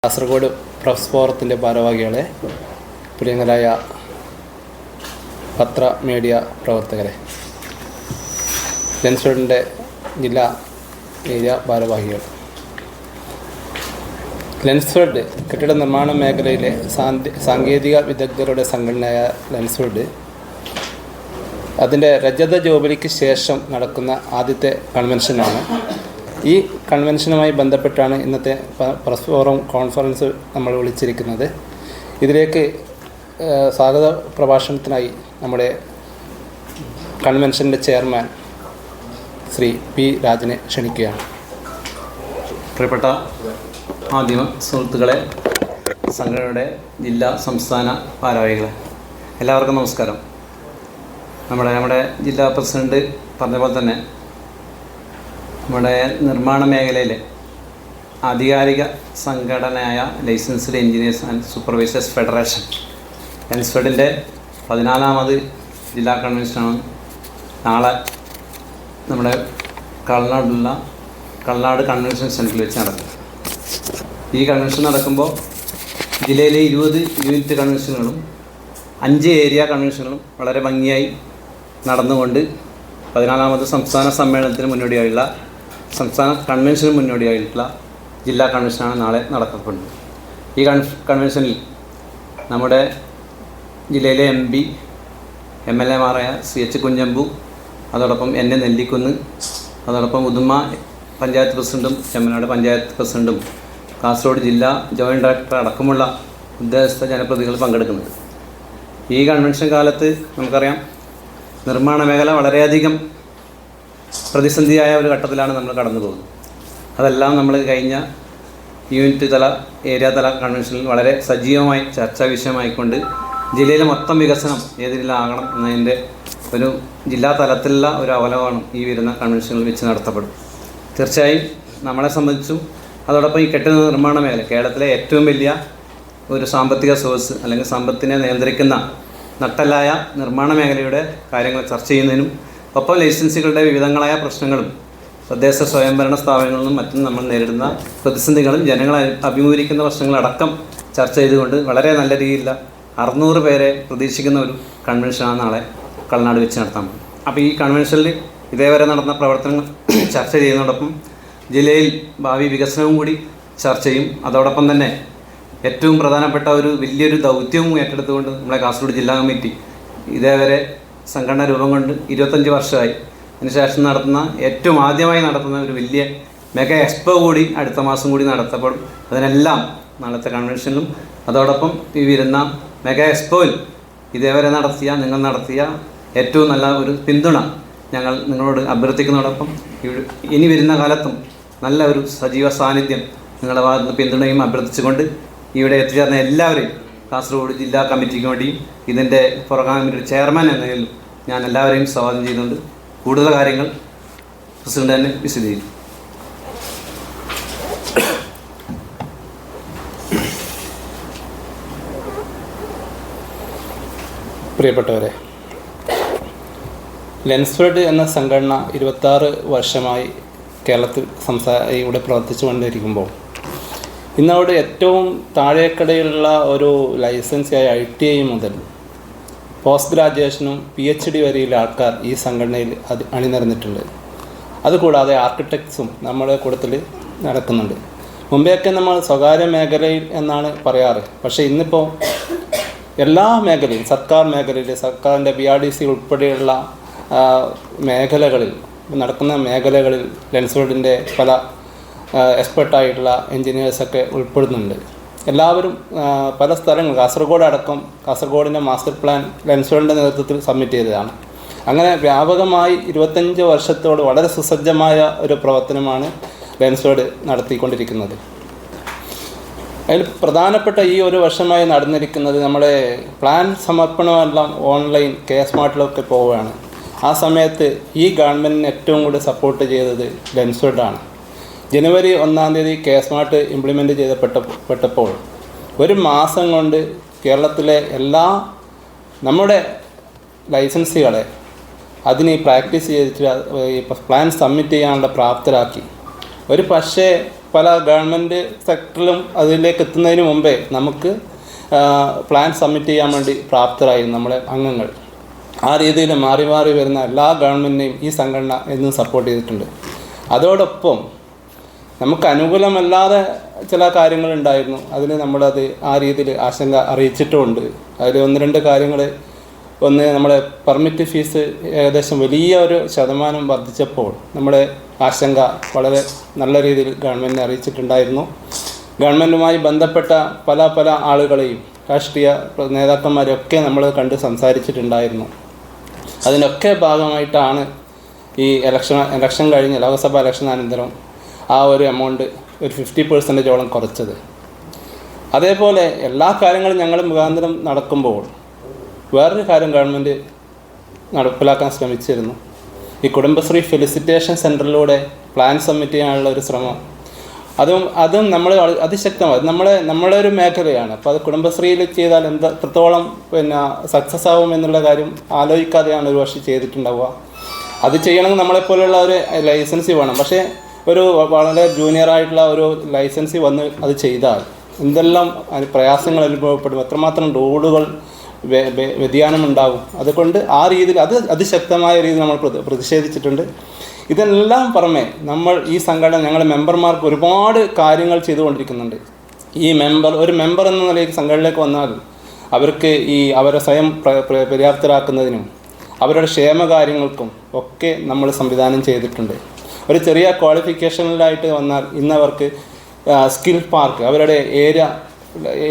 Kasaragod press ഫോറത്തിൻ്റെ ഭാരവാഹികളെ, പ്രിയങ്കരായ പത്ര media പ്രവർത്തകരെ, ലെൻസ്ഫെഡിൻ്റെ ജില്ലാ ഏരിയ ഭാരവാഹികൾ, ലെൻസ്ഫെഡ് കെട്ടിട നിർമ്മാണ മേഖലയിലെ സാങ്കേതിക വിദഗ്ധരുടെ സംഘടനയായ ലെൻസ്ഫെഡ് അതിൻ്റെ രജത ജൂബിലിക്ക് ശേഷം നടക്കുന്ന ആദ്യത്തെ കൺവെൻഷനാണ്. ഈ കൺവെൻഷനുമായി ബന്ധപ്പെട്ടാണ് ഇന്നത്തെ പ്രസ് ഫോറം കോൺഫറൻസ് നമ്മൾ വിളിച്ചിരിക്കുന്നത്. ഇതിലേക്ക് സ്വാഗത പ്രഭാഷണത്തിനായി നമ്മുടെ കൺവെൻഷൻ്റെ ചെയർമാൻ ശ്രീ പി രാജനെ ക്ഷണിക്കുകയാണ്. പ്രിയപ്പെട്ട മാധ്യമ സുഹൃത്തുക്കളെ, സംഘടനയുടെ ജില്ലാ സംസ്ഥാന ഭാരവാഹികളെ, എല്ലാവർക്കും നമസ്കാരം. നമ്മുടെ ജില്ലാ പ്രസിഡന്റ് പറഞ്ഞ പോലെ തന്നെ നമ്മുടെ നിർമ്മാണ മേഖലയിലെ ആധികാരിക സംഘടനയായ licensed engineers and supervisors federation ലെൻസ്ഫെഡിൻ്റെ 14ാമത് ജില്ലാ കൺവെൻഷനാണ് നാളെ നമ്മുടെ കളനാട് കൺവെൻഷൻ സെൻറ്ററിൽ വെച്ച് നടക്കുന്നത്. ഈ കൺവെൻഷൻ നടക്കുമ്പോൾ ജില്ലയിലെ 20 യൂണിറ്റ് കൺവെൻഷനുകളും 5 ഏരിയ കൺവെൻഷനുകളും വളരെ ഭംഗിയായി നടന്നുകൊണ്ട് 14ാമത് സംസ്ഥാന സമ്മേളനത്തിന് മുന്നോടിയായുള്ള സംസ്ഥാന കൺവെൻഷന് മുന്നോടിയായിട്ടുള്ള ജില്ലാ കൺവെൻഷനാണ് നാളെ നടക്കപ്പെടുന്നത്. ഈ കൺവെൻഷനിൽ നമ്മുടെ ജില്ലയിലെ MP MLA മാരായ CH കുഞ്ഞമ്പു, അതോടൊപ്പം NA നെല്ലിക്കുന്ന്, അതോടൊപ്പം ഉദുമ പഞ്ചായത്ത് പ്രസിഡൻറ്റും ചെമ്മനാട് പഞ്ചായത്ത് പ്രസിഡൻറ്റും കാസർഗോഡ് ജില്ലാ ജോയിൻറ്റ് ഡയറക്ടർ അടക്കമുള്ള ഉദ്യോഗസ്ഥ ജനപ്രതിനിധികൾ പങ്കെടുക്കുന്നുണ്ട്. ഈ കൺവെൻഷൻ കാലത്ത് നമുക്കറിയാം, നിർമ്മാണ മേഖല വളരെയധികം പ്രതിസന്ധിയായ ഒരു ഘട്ടത്തിലാണ് നമ്മൾ കടന്നു പോകുന്നത്. അതെല്ലാം നമ്മൾ കഴിഞ്ഞ യൂണിറ്റ് തല ഏരിയ തല കൺവെൻഷനിൽ വളരെ സജീവമായി ചർച്ചാ വിഷയമായിക്കൊണ്ട് ജില്ലയിലെ മൊത്തം വികസനം ഏത് ജില്ലയിലാകണം എന്നതിൻ്റെ ഒരു ജില്ലാ തലത്തിലുള്ള ഒരു അവലോകനം ഈ വരുന്ന കൺവെൻഷനിൽ വെച്ച് നടത്തപ്പെടും. തീർച്ചയായും നമ്മളെ സംബന്ധിച്ചും അതോടൊപ്പം ഈ കെട്ടിട നിർമ്മാണ മേഖല കേരളത്തിലെ ഏറ്റവും വലിയ ഒരു സാമ്പത്തിക സോഴ്സ് അല്ലെങ്കിൽ സമ്പത്തിനെ നിയന്ത്രിക്കുന്ന നട്ടലായ നിർമ്മാണ മേഖലയുടെ കാര്യങ്ങൾ ചർച്ച ചെയ്യുന്നതിനും ഒപ്പം ലൈസൻസുകളുടെ വിവിധങ്ങളായ പ്രശ്നങ്ങളും തദ്ദേശ സ്വയംഭരണ സ്ഥാപനങ്ങളിലും മറ്റും നമ്മൾ നേരിടുന്ന പ്രതിസന്ധികളും ജനങ്ങൾ അഭിമുഖീകരിക്കുന്ന പ്രശ്നങ്ങളടക്കം ചർച്ച ചെയ്തുകൊണ്ട് വളരെ നല്ല രീതിയിലുള്ള 600 പേരെ പ്രതീക്ഷിക്കുന്ന ഒരു കൺവെൻഷനാണ് നാളെ കളനാട് വെച്ച് നടത്താൻ പോകുന്നത്. അപ്പോൾ ഈ കൺവെൻഷനിൽ ഇതേവരെ നടന്ന പ്രവർത്തനങ്ങൾ ചർച്ച ചെയ്യുന്നതോടൊപ്പം ജില്ലയിൽ ഭാവി വികസനവും കൂടി ചർച്ച ചെയ്യും. അതോടൊപ്പം തന്നെ ഏറ്റവും പ്രധാനപ്പെട്ട ഒരു വലിയൊരു ദൗത്യവും ഏറ്റെടുത്തുകൊണ്ട് നമ്മളെ കാസർഗോഡ് ജില്ലാ കമ്മിറ്റി ഇതേവരെ സംഘടന രൂപം കൊണ്ട് 25 വർഷമായി. അതിനുശേഷം ഏറ്റവും ആദ്യമായി നടത്തുന്ന ഒരു വലിയ മെഗാ എക്സ്പോ കൂടി അടുത്ത മാസം കൂടി നടത്തപ്പെടും. അതിനെല്ലാം നാളത്തെ കൺവെൻഷനിലും അതോടൊപ്പം ഈ വരുന്ന മെഗാ എക്സ്പോയിൽ ഇതേവരെ നിങ്ങൾ നടത്തിയ ഏറ്റവും നല്ല ഒരു പിന്തുണ ഞങ്ങൾ നിങ്ങളോട് അഭ്യർത്ഥിക്കുന്നതോടൊപ്പം ഇനി വരുന്ന കാലത്തും നല്ല ഒരു സജീവ സാന്നിധ്യം നിങ്ങളുടെ ഭാഗത്ത് പിന്തുണയും അഭ്യർത്ഥിച്ചുകൊണ്ട് ഇവിടെ എത്തിച്ചേർന്ന എല്ലാവരെയും കാസർഗോഡ് ജില്ലാ കമ്മിറ്റിക്ക് വേണ്ടിയും ഇതിൻ്റെ പ്രോഗ്രാം കമ്മിറ്റിയുടെ ചെയർമാൻ എന്ന നിലയിൽ ഞാൻ എല്ലാവരെയും സ്വാഗതം ചെയ്തുകൊണ്ട് കൂടുതൽ കാര്യങ്ങൾ പ്രസിഡന്റ് തന്നെ വിശദീകരിക്കും. പ്രിയപ്പെട്ടവരെ, ലെൻസ്ഫെഡ് എന്ന സംഘടന 26 വർഷമായി കേരളത്തിൽ ഇവിടെ പ്രവർത്തിച്ചു കൊണ്ടിരിക്കുമ്പോൾ ഇന്നവിടെ ഏറ്റവും താഴേക്കടയിലുള്ള ഒരു ലൈസൻസായ ITI മുതൽ പോസ്റ്റ് ഗ്രാജുവേഷനും PhD വരെയുള്ള ആൾക്കാർ ഈ സംഘടനയിൽ അണിനിരന്നിട്ടുണ്ട്. അതുകൂടാതെ ആർക്കിടെക്ട്സും നമ്മുടെ കൂട്ടത്തിൽ നടക്കുന്നുണ്ട്. മുമ്പെയൊക്കെ നമ്മൾ സ്വകാര്യ മേഖലയിൽ എന്നാണ് പറയാറ്. പക്ഷേ ഇന്നിപ്പോൾ എല്ലാ മേഖലയും സർക്കാർ മേഖലയിൽ സർക്കാരിൻ്റെ BRDC ഉൾപ്പെടെയുള്ള മേഖലകളിൽ നടക്കുന്ന മേഖലകളിൽ ലെൻസ്ഫെഡിൻ്റെ പല എക്സ്പെർട്ടായിട്ടുള്ള എൻജിനീയേഴ്സൊക്കെ ഉൾപ്പെടുന്നുണ്ട്. എല്ലാവരും പല സ്ഥലങ്ങൾ കാസർഗോഡിൻ്റെ മാസ്റ്റർ പ്ലാൻ ലെൻസ്ഫെഡിൻ്റെ നേതൃത്വത്തിൽ സബ്മിറ്റ് ചെയ്തതാണ്. അങ്ങനെ വ്യാപകമായി 25 വർഷത്തോട് വളരെ സുസജ്ജമായ ഒരു പ്രവർത്തനമാണ് ലെൻസ്ഫെഡ് നടത്തിക്കൊണ്ടിരിക്കുന്നത്. അതിൽ പ്രധാനപ്പെട്ട ഈ ഒരു വർഷമായി നടന്നിരിക്കുന്നത് നമ്മുടെ പ്ലാൻ സമർപ്പണമെല്ലാം ഓൺലൈൻ സ്മാർട്ടിലൊക്കെ പോവുകയാണ്. ആ സമയത്ത് ഈ ഗവൺമെൻറ്റിന് ഏറ്റവും കൂടുതൽ സപ്പോർട്ട് ചെയ്തത് ലെൻസ്ഫെഡാണ്. ജനുവരി 1-ാം തീയതി സ്മാർട്ട് ഇംപ്ലിമെൻറ്റ് ചെയ്തപ്പെട്ടപ്പോൾ ഒരു മാസം കൊണ്ട് കേരളത്തിലെ എല്ലാ നമ്മുടെ ലൈസൻസുകളെ അതിന് പ്രാക്ടീസ് ചെയ്തിട്ട് പ്ലാൻ സബ്മിറ്റ് ചെയ്യാനുള്ള പ്രാപ്തരാക്കി. ഒരു പക്ഷേ പല ഗവൺമെൻറ് സെക്ടറിലും അതിലേക്ക് എത്തുന്നതിന് മുമ്പേ നമുക്ക് പ്ലാൻ സബ്മിറ്റ് ചെയ്യാൻ വേണ്ടി പ്രാപ്തരായിരുന്നു നമ്മളെ അംഗങ്ങൾ. ആ രീതിയിൽ മാറി മാറി വരുന്ന എല്ലാ ഗവൺമെൻറ്റിനെയും ഈ സംഘടന എന്നും സപ്പോർട്ട് ചെയ്തിട്ടുണ്ട്. അതോടൊപ്പം നമുക്ക് അനുകൂലമല്ലാതെ ചില കാര്യങ്ങളുണ്ടായിരുന്നു. അതിന് നമ്മളത് ആ രീതിയിൽ ആശങ്ക അറിയിച്ചിട്ടുമുണ്ട്. അതിൽ 1-2 കാര്യങ്ങൾ. ഒന്ന്, നമ്മുടെ പെർമിറ്റ് ഫീസ് ഏകദേശം വലിയ ഒരു ശതമാനം വർദ്ധിച്ചപ്പോൾ നമ്മുടെ ആശങ്ക വളരെ നല്ല രീതിയിൽ ഗവൺമെൻറ്റിനെ അറിയിച്ചിട്ടുണ്ടായിരുന്നു. ഗവൺമെൻറ്റുമായി ബന്ധപ്പെട്ട പല ആളുകളെയും രാഷ്ട്രീയ നേതാക്കന്മാരെയൊക്കെ നമ്മൾ കണ്ട് സംസാരിച്ചിട്ടുണ്ടായിരുന്നു. അതിനൊക്കെ ഭാഗമായിട്ടാണ് ഈ ഇലക്ഷൻ കഴിഞ്ഞ് ലോക്സഭാ ഇലക്ഷനാനന്തരം ആ ഒരു എമൗണ്ട് ഒരു 50% കുറച്ചത്. അതേപോലെ എല്ലാ കാര്യങ്ങളും ഞങ്ങൾ മുഖാന്തരം നടക്കുമ്പോൾ വേറൊരു കാര്യം ഗവൺമെൻറ് നടപ്പിലാക്കാൻ ശ്രമിച്ചിരുന്നു. ഈ കുടുംബശ്രീ ഫെലിസിറ്റേഷൻ സെൻറ്ററിലൂടെ പ്ലാൻ സബ്മിറ്റ് ചെയ്യാനുള്ള ഒരു ശ്രമം. അതും നമ്മൾ അതിശക്തമായി നമ്മളെ ഒരു മേഖലയാണ്. അപ്പോൾ അത് കുടുംബശ്രീയിൽ ചെയ്താൽ എത്രത്തോളം സക്സസ് ആവും എന്നുള്ള കാര്യം ആലോചിക്കാതെയാണ് ഒരു വർഷം ചെയ്തിട്ടുണ്ടാവുക. അത് ചെയ്യണമെങ്കിൽ നമ്മളെപ്പോലെയുള്ള ഒരു ലൈസൻസി വേണം. പക്ഷേ ഒരു വളരെ ജൂനിയറായിട്ടുള്ള ഒരു ലൈസൻസി വന്ന് അത് ചെയ്താൽ എന്തെല്ലാം പ്രയാസങ്ങൾ അനുഭവപ്പെടും, എത്രമാത്രം റോഡുകൾ വ്യതിയാനമുണ്ടാകും. അതുകൊണ്ട് ആ രീതിയിൽ അതിശക്തമായ രീതിയിൽ നമ്മൾ പ്രതിഷേധിച്ചിട്ടുണ്ട്. ഇതെല്ലാം പുറമെ നമ്മൾ ഈ സംഘടന ഞങ്ങളുടെ മെമ്പർമാർക്ക് ഒരുപാട് കാര്യങ്ങൾ ചെയ്തുകൊണ്ടിരിക്കുന്നുണ്ട്. ഒരു മെമ്പർ എന്ന നിലയിൽ സംഘടനയിലേക്ക് വന്നാൽ അവർക്ക് അവരെ സ്വയം പര്യാപ്തരാക്കുന്നതിനും അവരുടെ ക്ഷേമകാര്യങ്ങൾക്കും ഒക്കെ നമ്മൾ സംവിധാനം ചെയ്തിട്ടുണ്ട്. ഒരു ചെറിയ ക്വാളിഫിക്കേഷനിലായിട്ട് വന്നാൽ ഇന്നവർക്ക് സ്കിൽ പാർക്ക്, അവരുടെ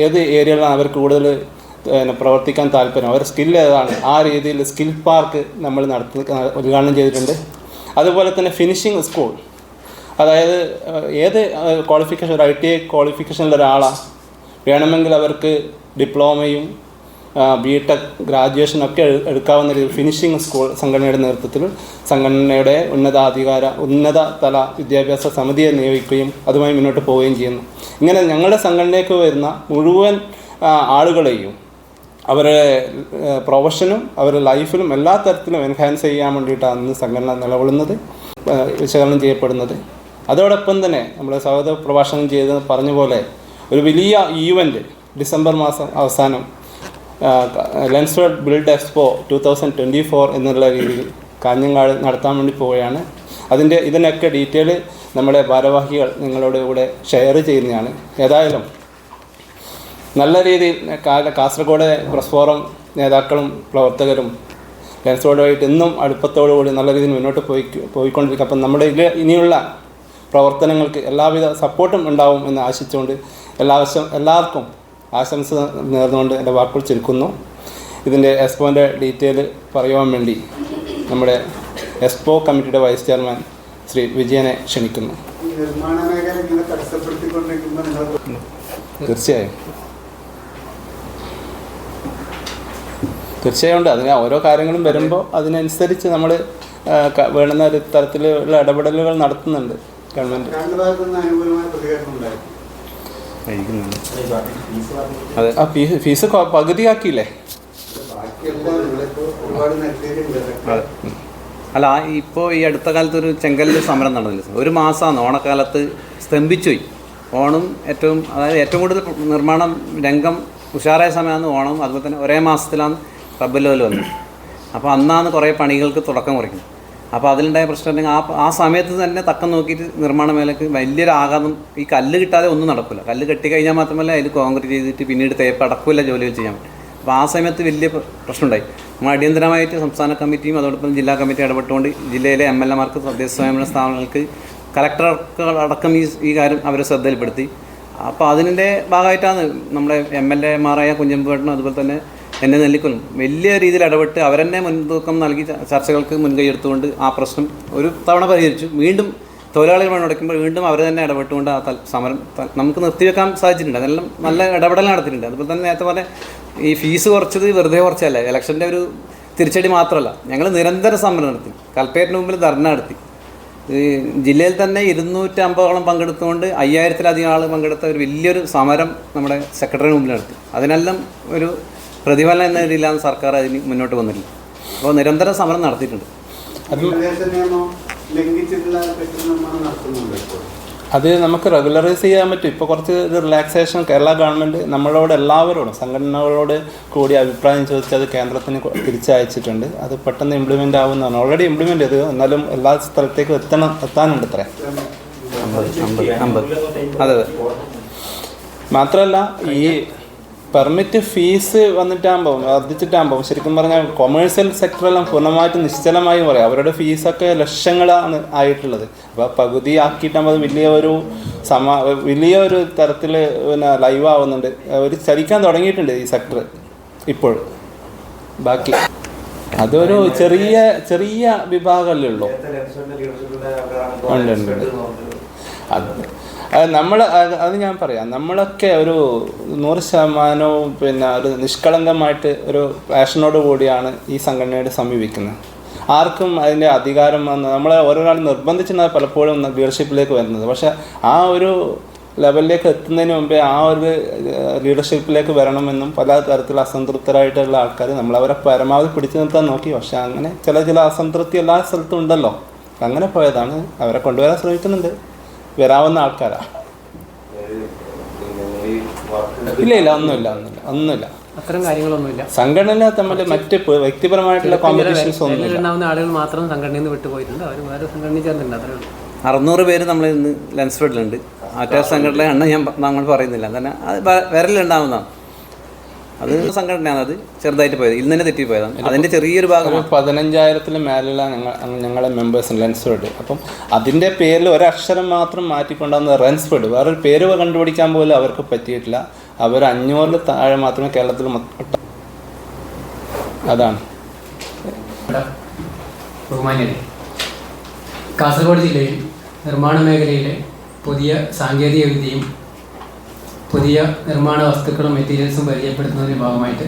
ഏത് ഏരിയയിലാണ് അവർക്ക് കൂടുതൽ പ്രവർത്തിക്കാൻ താല്പര്യം, അവരുടെ സ്കിൽ ഏതാണ്, ആ രീതിയിൽ സ്കിൽ പാർക്ക് നമ്മൾ ഉദ്ഘാടനം ചെയ്തിട്ടുണ്ട്. അതുപോലെ തന്നെ ഫിനിഷിംഗ് സ്കൂൾ, അതായത് ഏത് ക്വാളിഫിക്കേഷൻ, ഒരു ITI ക്വാളിഫിക്കേഷനുള്ള ഒരാളാണ് വേണമെങ്കിൽ അവർക്ക് ഡിപ്ലോമയും BTech ഗ്രാജുവേഷനൊക്കെ എടുക്കാവുന്ന രീതിയിൽ ഫിനിഷിംഗ് സ്കൂൾ സംഘടനയുടെ നേതൃത്വത്തിൽ സംഘടനയുടെ ഉന്നത തല വിദ്യാഭ്യാസ സമിതിയെ നിയോഗിക്കുകയും അതുമായി മുന്നോട്ട് പോവുകയും ചെയ്യുന്നു. ഇങ്ങനെ ഞങ്ങളുടെ സംഘടനയ്ക്ക് വരുന്ന മുഴുവൻ ആളുകളെയും അവരുടെ പ്രൊഫഷനും അവരുടെ ലൈഫിലും എല്ലാ തരത്തിലും എൻഹാൻസ് ചെയ്യാൻ വേണ്ടിയിട്ടാണ് ഇന്ന് സംഘടന നിലകൊള്ളുന്നത്, വിശകലനം ചെയ്യപ്പെടുന്നത്. അതോടൊപ്പം തന്നെ നമ്മൾ സ്വാഗത പ്രഭാഷണം ചെയ്ത് പറഞ്ഞ പോലെ ഒരു വലിയ ഈവൻറ്റ് ഡിസംബർ മാസം അവസാനം ലെൻസ്വേർഡ് ബിൽഡ് എക്സ്പോ 2024 എന്നുള്ള രീതിയിൽ കാഞ്ഞങ്ങാട് നടത്താൻ വേണ്ടി പോവുകയാണ്. ഇതിനൊക്കെ ഡീറ്റെയിൽ നമ്മുടെ ഭാരവാഹികൾ നിങ്ങളോട് കൂടെ ഷെയർ ചെയ്യുന്നതാണ്. ഏതായാലും നല്ല രീതിയിൽ കാസർഗോഡ് പ്രസ് ഫോറം നേതാക്കളും പ്രവർത്തകരും ലെൻസ്വേർഡുമായിട്ട് എന്നും അടുപ്പത്തോടുകൂടി നല്ല രീതിയിൽ മുന്നോട്ട് പോയിക്കൊണ്ടിരിക്കും. അപ്പം നമ്മുടെ ഇനിയുള്ള പ്രവർത്തനങ്ങൾക്ക് എല്ലാവിധ സപ്പോർട്ടും ഉണ്ടാവും എന്ന് ആശിച്ചുകൊണ്ട് എല്ലാവർക്കും ആശംസ നേർന്നുകൊണ്ട് എൻ്റെ വാക്കുകൾ ചുരുക്കുന്നു. ഇതിൻ്റെ എക്സ്പോൻ്റെ ഡീറ്റെയിൽ പറയുവാൻ വേണ്ടി നമ്മുടെ എക്സ്പോ കമ്മിറ്റിയുടെ വൈസ് ചെയർമാൻ ശ്രീ വിജയനെ ക്ഷണിക്കുന്നു. തീർച്ചയായും ഉണ്ട്. അതിന് ഓരോ കാര്യങ്ങളും വരുമ്പോൾ അതിനനുസരിച്ച് നമ്മൾ വേണ്ടുന്ന ഒരു തരത്തിലുള്ള ഇടപെടലുകൾ നടത്തുന്നുണ്ട് ഗവൺമെൻറ്. അതെ, ആ ഫീസ് പകുതിയാക്കിയില്ലേ? അല്ല, ഇപ്പോൾ ഈ അടുത്ത കാലത്ത് ഒരു ചെങ്കല്ല് സമരം നടന്നില്ല, ഒരു മാസമാണ് ഓണക്കാലത്ത് സ്തംഭിച്ചുപോയി. ഓണം ഏറ്റവും കൂടുതൽ നിർമ്മാണം രംഗം ഉഷാറായ സമയമാണ് ഓണം. അതുപോലെ തന്നെ ഒരേ മാസത്തിലാണ് റബ്ബർ ലെവൽ വന്നത്. അപ്പോൾ അന്നാണ് കുറേ പണികൾക്ക് തുടക്കം കുറിക്കുന്നത്. അപ്പോൾ അതിലുണ്ടായ പ്രശ്നം ഉണ്ടെങ്കിൽ ആ സമയത്ത് തന്നെ തക്കം നോക്കിയിട്ട് നിർമ്മാണ മേഖലയ്ക്ക് വലിയൊരു ആഘാതം. ഈ കല്ല് കിട്ടാതെ ഒന്നും നടക്കില്ല. കല്ല് കെട്ടിക്കഴിഞ്ഞാൽ മാത്രമല്ല അതിൽ കോൺക്രീറ്റ് ചെയ്തിട്ട് പിന്നീട് തേപ്പ് അടക്കമില്ല ജോലികൾ ചെയ്യാൻ പറ്റും. അപ്പോൾ ആ സമയത്ത് വലിയ പ്രശ്നമുണ്ടായി. നമ്മൾ അടിയന്തരമായിട്ട് സംസ്ഥാന കമ്മിറ്റിയും അതോടൊപ്പം ജില്ലാ കമ്മിറ്റി ഇടപെട്ടുകൊണ്ട് ജില്ലയിലെ MLA-മാർക്ക് തദ്ദേശ സ്വയംഭരണ സ്ഥാപനങ്ങൾക്ക് കളക്ടർക്ക് അടക്കം ഈ കാര്യം അവരെ ശ്രദ്ധയിൽപ്പെടുത്തി. അപ്പോൾ അതിൻ്റെ ഭാഗമായിട്ടാണ് നമ്മുടെ MLA-മാരായ കുഞ്ഞമ്പേട്ടനും അതുപോലെ തന്നെ എന്നെ നെല്ലിക്കലും വലിയ രീതിയിൽ ഇടപെട്ട് അവരെന്നെ മുൻതൂക്കം നൽകി ചർച്ചകൾക്ക് മുൻകൈ എടുത്തുകൊണ്ട് ആ പ്രശ്നം ഒരു തവണ പരിഹരിച്ചു. വീണ്ടും തൊഴിലാളികൾ പണിമുടക്കുമ്പോൾ വീണ്ടും അവർ തന്നെ ഇടപെട്ടുകൊണ്ട് ആ സമരം നമുക്ക് നിർത്തിവെക്കാൻ സാധിച്ചിട്ടുണ്ട്. അതെല്ലാം നല്ല ഇടപെടൽ നടത്തിയിട്ടുണ്ട്. അതുപോലെ തന്നെ നേരത്തെ പറഞ്ഞ ഈ ഫീസ് കുറച്ചത് വെറുതെ കുറച്ചല്ല, ഇലക്ഷൻ്റെ ഒരു തിരിച്ചടി മാത്രമല്ല. ഞങ്ങൾ നിരന്തര സമരം നടത്തി, കലക്ടറേറ്റിന് മുമ്പിൽ ധർണ നടത്തി. ഈ ജില്ലയിൽ തന്നെ 250ഓളം പങ്കെടുത്തുകൊണ്ട് 5000-ലധികം ആൾ പങ്കെടുത്ത ഒരു വലിയൊരു സമരം നമ്മുടെ സെക്രട്ടറിയുടെ മുമ്പിൽ നടത്തി. അതിനെല്ലാം ഒരു പ്രതിഫലനം എന്ന രീതിയിലാണ് സർക്കാർ അതിന് മുന്നോട്ട് വന്നില്ല. അപ്പോൾ നിരന്തര സമരം നടത്തിയിട്ടുണ്ട്. അത് നമുക്ക് റെഗുലറൈസ് ചെയ്യാൻ പറ്റും. ഇപ്പോൾ കുറച്ച് റിലാക്സേഷൻ കേരള ഗവൺമെൻറ് നമ്മളോട് എല്ലാവരോടും സംഘടനകളോട് കൂടി അഭിപ്രായം ചോദിച്ച് അത് കേന്ദ്രത്തിന് തിരിച്ചയച്ചിട്ടുണ്ട്. അത് പെട്ടെന്ന് ഇംപ്ലിമെൻ്റ് ആവുന്നതാണ്. ഓൾറെഡി ഇംപ്ലിമെൻ്റ് ചെയ്ത്, എന്നാലും എല്ലാ സ്ഥലത്തേക്കും എത്താനുണ്ട് അത്രേ. അതെ. മാത്രമല്ല ഈ പെർമിറ്റ് ഫീസ് വർദ്ധിച്ചിട്ടാകുമ്പോൾ ശരിക്കും പറഞ്ഞാൽ കൊമേഴ്സ്യൽ സെക്ടറെല്ലാം പൂർണ്ണമായിട്ട് നിശ്ചലമായി പറയാം. അവരുടെ ഫീസൊക്കെ ലക്ഷങ്ങളാണ് ആയിട്ടുള്ളത്. അപ്പോൾ പകുതി ആക്കിയിട്ടാകുമ്പോൾ അത് വലിയൊരു തരത്തിൽ പിന്നെ ലൈവ് ആവുന്നുണ്ട്. ചലിക്കാൻ തുടങ്ങിയിട്ടുണ്ട് ഈ സെക്ടർ ഇപ്പോൾ. ബാക്കി അതൊരു ചെറിയ വിഭാഗമല്ലേ ഉള്ളൂ. ഉണ്ട്. അത് ഞാൻ പറയാം, നമ്മളൊക്കെ ഒരു 100% പിന്നെ ഒരു നിഷ്കളങ്കമായിട്ട് ഒരു പാഷനോട് കൂടിയാണ് ഈ സംഘടനയോട് സമീപിക്കുന്നത്. ആർക്കും അതിൻ്റെ അധികാരം നമ്മളെ ഓരോരാൾ നിർബന്ധിച്ചാണ് പലപ്പോഴും ലീഡർഷിപ്പിലേക്ക് വരുന്നത്. പക്ഷേ ആ ഒരു ലെവലിലേക്ക് എത്തുന്നതിന് മുമ്പേ ആ ഒരു ലീഡർഷിപ്പിലേക്ക് വരണമെന്നും പല തരത്തിലുള്ള അസംതൃപ്തരായിട്ടുള്ള ആൾക്കാർ നമ്മളവരെ പരമാവധി പിടിച്ചു നിർത്താൻ നോക്കി. പക്ഷേ അങ്ങനെ ചില അസംതൃപ്തി എല്ലാ സ്ഥലത്തും ഉണ്ടല്ലോ. അങ്ങനെ പോയതാണ്. അവരെ കൊണ്ടുവരാൻ ശ്രമിക്കുന്നുണ്ട്. വരാവുന്ന ആൾക്കാരാ. ഇല്ല ഒന്നുമില്ല. അത്തരം കാര്യങ്ങളൊന്നുമില്ല. സംഘടന തമ്മിൽ മറ്റ് വ്യക്തിപരമായിട്ടുള്ള കോമ്പറ്റീഷൻസ് ഒന്നും ആളുകൾ മാത്രം സംഘടനയിൽ നിന്ന് വിട്ടുപോയിട്ടുണ്ട്. അവർ വേറെ സംഘടനയിൽ ചേർന്നിട്ടുണ്ട്. അത്രേ ഉള്ളൂ. 600 പേര് നമ്മൾ ഇന്ന് ലെൻസ്ഫെഡിലുണ്ട്. മറ്റേ സംഘടന എണ്ണം നമ്മൾ പറയുന്നില്ല. തന്നെ അത് വിരലുണ്ടാവുന്നതാണ്. അത് സംഘടനയാണ്. അത് ചെറുതായിട്ട് പോയത്, ഇന്ന് തന്നെ തെറ്റിപ്പോയതാണ്. അതിൻ്റെ ചെറിയൊരു ഭാഗം 15,000 മേലുള്ള ഞങ്ങളെ മെമ്പേഴ്സ് ലെൻസ്ഫെഡ്. അപ്പം അതിൻ്റെ പേരിൽ ഒരക്ഷരം മാത്രം മാറ്റിക്കൊണ്ടാകുന്ന റെൻസ്ഫെഡ്. വേറൊരു പേര് കണ്ടുപിടിക്കാൻ പോലും അവർക്ക് പറ്റിയിട്ടില്ല. അവർ 500 താഴെ മാത്രമേ കേരളത്തിൽ അതാണ്. ബഹുമാന്യരെ, കാസർഗോഡ് ജില്ലയിൽ നിർമ്മാണ മേഖലയിലെ പുതിയ സാങ്കേതിക വിദ്യയും പുതിയ നിർമ്മാണ വസ്തുക്കളും മെറ്റീരിയൽസും പരിചയപ്പെടുത്തുന്നതിൻ്റെ ഭാഗമായിട്ട്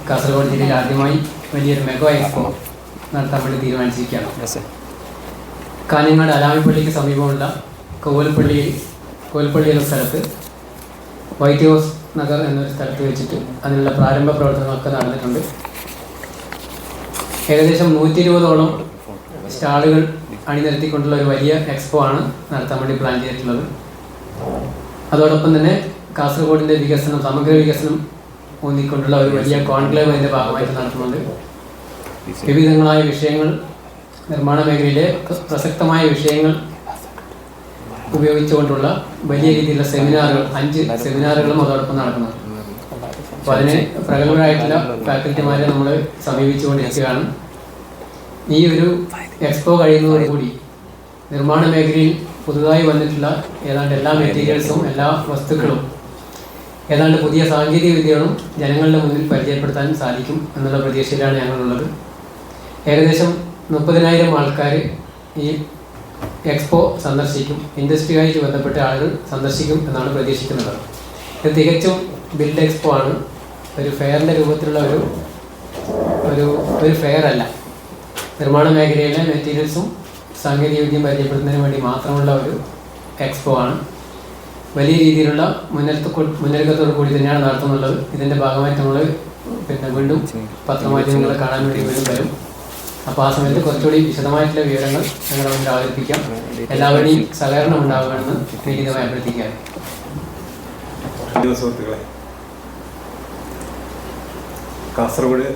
കാസർഗോഡ് ജില്ലയിൽ ആദ്യമായി വലിയൊരു മെഗാ എക്സ്പോ നടത്താൻ വേണ്ടി തീരുമാനിച്ചിരിക്കുകയാണ്. കാഞ്ഞങ്ങാട് അലാമിപ്പള്ളിക്ക് സമീപമുള്ള കോവൽപ്പള്ളി എന്ന സ്ഥലത്ത് വൈറ്റ് ഹൗസ് നഗർ എന്നൊരു സ്ഥലത്ത് വെച്ചിട്ട് അതിനുള്ള പ്രാരംഭ പ്രവർത്തനങ്ങളൊക്കെ നടന്നിട്ടുണ്ട്. ഏകദേശം 120ഓളം സ്റ്റാളുകൾ അണിനിരത്തിക്കൊണ്ടുള്ള ഒരു വലിയ എക്സ്പോ ആണ് നടത്താൻ വേണ്ടി പ്ലാൻ ചെയ്തിട്ടുള്ളത്. അതോടൊപ്പം തന്നെ കാസർഗോഡിൻ്റെ വികസനം, സമഗ്ര വികസനം ഊന്നിക്കൊണ്ടുള്ള ഒരു വലിയ കോൺക്ലേവ് അതിൻ്റെ ഭാഗമായിട്ട് നടത്തുന്നുണ്ട്. വിവിധങ്ങളായ വിഷയങ്ങൾ, നിർമ്മാണ മേഖലയിലെ പ്രസക്തമായ വിഷയങ്ങൾ ഉപയോഗിച്ചുകൊണ്ടുള്ള വലിയ രീതിയിലുള്ള സെമിനാറുകൾ, 5 സെമിനാറുകളും അതോടൊപ്പം നടക്കുന്നുണ്ട്. അപ്പോൾ അതിന് പ്രഗത്ഭരായിട്ടുള്ള ഫാക്കൽറ്റിമാരെ നമ്മൾ സമീപിച്ചുകൊണ്ടിരിക്കുകയാണ്. ഈ ഒരു എക്സ്പോ കഴിയുന്നതോടുകൂടി നിർമ്മാണ മേഖലയിൽ പുതുതായി വന്നിട്ടുള്ള ഏതാണ്ട് എല്ലാ മെറ്റീരിയൽസും എല്ലാ വസ്തുക്കളും ഏതാണ്ട് പുതിയ സാങ്കേതിക വിദ്യകളും ജനങ്ങളുടെ മുന്നിൽ പരിചയപ്പെടുത്താൻ സാധിക്കും എന്നുള്ള പ്രതീക്ഷയിലാണ് ഞങ്ങളുള്ളത്. ഏകദേശം 30,000 ആൾക്കാർ ഈ എക്സ്പോ സന്ദർശിക്കും. ഇൻഡസ്ട്രിയുമായിട്ട് ബന്ധപ്പെട്ട ആളുകൾ സന്ദർശിക്കും എന്നാണ് പ്രതീക്ഷിക്കുന്നത്. ഇത് തികച്ചും ബിൽഡ് എക്സ്പോ ആണ്. ഒരു ഫെയറിൻ്റെ രൂപത്തിലുള്ള ഒരു ഫെയർ അല്ല. നിർമ്മാണ മേഖലയിലെ മെറ്റീരിയൽസും സാങ്കേതിക വിദ്യയും പരിചയപ്പെടുത്തുന്നതിന് വേണ്ടി മാത്രമുള്ള ഒരു എക്സ്പോ ആണ്. വലിയ രീതിയിലുള്ള മുന്നൊരുക്കത്തോടു കൂടി തന്നെയാണ് നടത്തുന്നുള്ളത്. ഇതിൻ്റെ ഭാഗമായിട്ട് നമ്മൾ വീണ്ടും പത്രമാധ്യമങ്ങളെ കാണാൻ വേണ്ടി വീണ്ടും വരും. അപ്പോൾ ആ സമയത്ത് കുറച്ചുകൂടി വിശദമായിട്ടുള്ള വിവരങ്ങൾ ഞങ്ങളുടെ മുന്നിൽ അവതരിപ്പിക്കാം. എല്ലാവരുടെയും സഹകരണം ഉണ്ടാവുകയാണെന്ന് വിനീതമായി അഭ്യർത്ഥിക്കാം. സുഹൃത്തുക്കളെ, കാസർഗോഡ്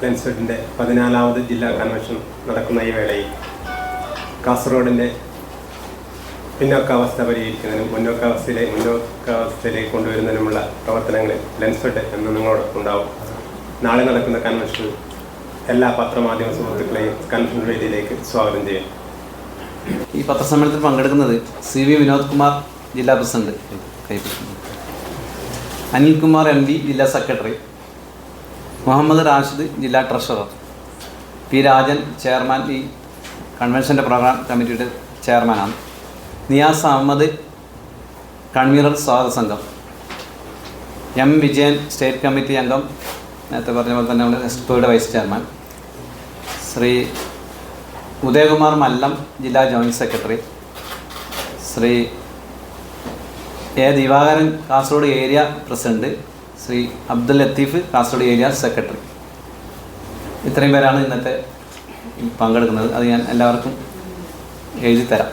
ലെൻസ്ഫെഡിൻ്റെ 14ാമത് ജില്ലാ കൺവെൻഷൻ നടക്കുന്ന ഈ വേളയിൽ കാസർഗോഡിൻ്റെ പിന്നോക്കാവസ്ഥ പരിഹരിക്കുന്നതിനും മുന്നോക്കാവസ്ഥയിലേക്ക് കൊണ്ടുവരുന്നതിനുമുള്ള പ്രവർത്തനങ്ങളിൽ ലെൻസ്ഫെഡ് എന്ന് നിങ്ങളോടൊപ്പം ഉണ്ടാവും. നാളെ നടക്കുന്ന കൺവെൻഷനിൽ എല്ലാ പത്രമാധ്യമ സുഹൃത്തുക്കളെയും കൺവെൻഷൻ വേദിയിലേക്ക് സ്വാഗതം ചെയ്യും. ഈ പത്രസമ്മേളനത്തിൽ പങ്കെടുക്കുന്നത് CV വിനോദ് കുമാർ, ജില്ലാ പ്രസിഡന്റ്, അനിൽകുമാർ MD, ജില്ലാ സെക്രട്ടറി, മുഹമ്മദ് റാഷിദ്, ജില്ലാ ട്രഷറർ, P. രാജൻ, ചെയർമാൻ, ഈ കൺവെൻഷൻ്റെ പ്രോഗ്രാം കമ്മിറ്റിയുടെ ചെയർമാനാണ്, നിയാസ് അഹമ്മദ്, കൺവീനർ സ്വാഗത സംഘം, M. വിജയൻ, സ്റ്റേറ്റ് കമ്മിറ്റി അംഗം, നേരത്തെ പറഞ്ഞ പോലെ തന്നെ നമ്മുടെ എക്സ്പോയുടെ വൈസ് ചെയർമാൻ, ശ്രീ ഉദയകുമാർ മല്ലം, ജില്ലാ joint secretary, Shri A. Divakaran, Kasaragod area president, Shri Abdul Latheef, Kasaragod area secretary. ഇത്രയും പേരാണ് ഇന്നത്തെ പങ്കെടുക്കുന്നത്. അത് ഞാൻ എല്ലാവർക്കും എഴുതി തരാം.